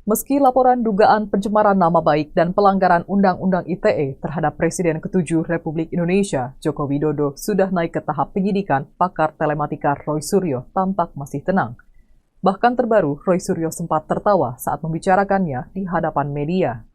Meski laporan dugaan pencemaran nama baik dan pelanggaran Undang-Undang ITE terhadap Presiden ke-7 Republik Indonesia, Joko Widodo, sudah naik ke tahap penyidikan, pakar telematika Roy Suryo tampak masih tenang. Bahkan terbaru, Roy Suryo sempat tertawa saat membicarakannya di hadapan media.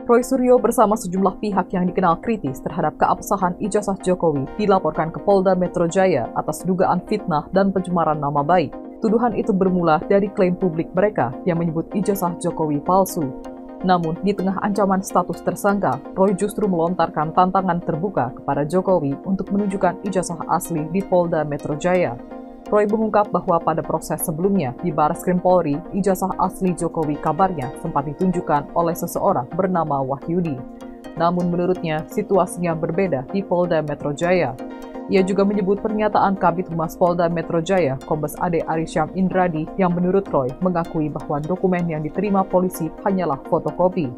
Roy Suryo bersama sejumlah pihak yang dikenal kritis terhadap keabsahan ijazah Jokowi dilaporkan ke Polda Metro Jaya atas dugaan fitnah dan pencemaran nama baik. Tuduhan itu bermula dari klaim publik mereka yang menyebut ijazah Jokowi palsu. Namun, di tengah ancaman status tersangka, Roy justru melontarkan tantangan terbuka kepada Jokowi untuk menunjukkan ijazah asli di Polda Metro Jaya. Roy mengungkap bahwa pada proses sebelumnya di Barreskrim Polri, ijazah asli Jokowi kabarnya sempat ditunjukkan oleh seseorang bernama Wahyudi. Namun menurutnya, situasinya berbeda di Polda Metro Jaya. Ia juga menyebut pernyataan Kabid Humas Polda Metro Jaya, Kombes Ade Arysyam Indradi, yang menurut Roy mengakui bahwa dokumen yang diterima polisi hanyalah fotokopi.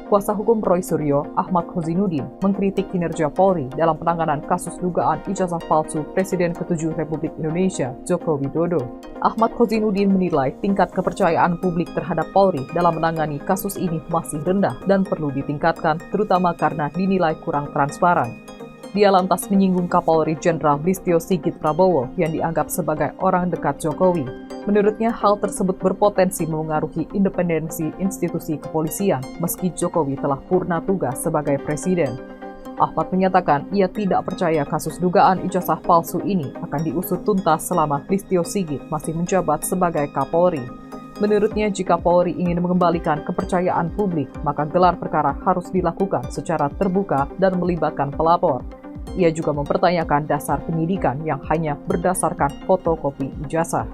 Kuasa hukum Roy Suryo, Ahmad Khozinuddin, mengkritik kinerja Polri dalam penanganan kasus dugaan ijazah palsu Presiden ke-7 Republik Indonesia, Joko Widodo. Ahmad Khozinuddin menilai tingkat kepercayaan publik terhadap Polri dalam menangani kasus ini masih rendah dan perlu ditingkatkan, terutama karena dinilai kurang transparan. Dia lantas menyinggung Kapolri Jenderal Listio Sigit Prabowo yang dianggap sebagai orang dekat Jokowi. Menurutnya, hal tersebut berpotensi mengaruhi independensi institusi kepolisian meski Jokowi telah purna tugas sebagai presiden. Ahmad menyatakan ia tidak percaya kasus dugaan ijazah palsu ini akan diusut tuntas selama Listio Sigit masih menjabat sebagai Kapolri. Menurutnya, jika Polri ingin mengembalikan kepercayaan publik, maka gelar perkara harus dilakukan secara terbuka dan melibatkan pelapor. Ia juga mempertanyakan dasar penyidikan yang hanya berdasarkan fotokopi ijazah.